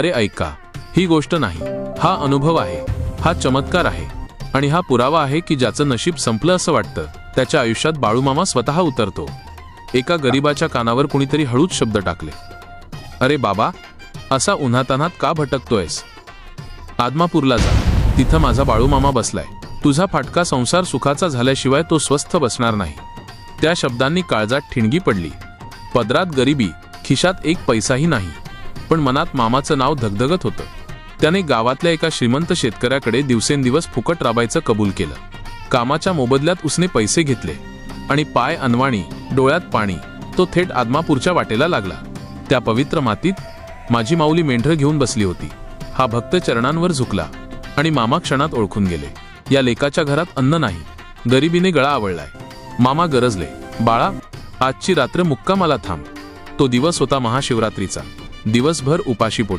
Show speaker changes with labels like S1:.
S1: अरे ऐका, ही गोष्ट नाही, हा अनुभव आहे, हा चमत्कार आहे आणि हा पुरावा आहे की ज्याचं नशीब संपलं असं वाटतं त्याच्या आयुष्यात बाळूमामा स्वतः उतरतो. एका गरीबाच्या कानावर कुणीतरी हळूच शब्द टाकले, अरे बाबा, असा उन्हातान्हात का भटकतोयस? आदमापूरला जा, तिथं माझा बाळूमामा बसलाय. तुझा फाटका संसार सुखाचा झाल्याशिवाय तो स्वस्थ बसणार नाही. त्या शब्दांनी काळजात ठिणगी पडली. पदरात गरिबी, खिशात एक पैसाही नाही, पण मनात मामाचं नाव धगधगत होतं. त्याने गावातल्या एका श्रीमंत शेतकऱ्याकडे दिवसेंदिवस फुकट राबायचं कबूल केलं. कामाच्या मोबदल्यात उसने पैसे घेतले आणि पाय अनवाणी, डोळ्यात पाणी, तो थेट आदमापूरच्या वाटेला लागला. त्या पवित्र मातीत माझी माऊली मेंढरं घेऊन बसली होती. हा भक्त चरणांवर झुकला आणि मामा क्षणात ओळखून गेले. या लेकाच्या घरात अन्न नाही, गरिबीने गळा आवळलाय. मामा गरजले, बाळा, आजची रात्र मुक्कामाला थांब. तो दिवस होता महाशिवरात्रीचा. दिवसभर उपाशीपोटी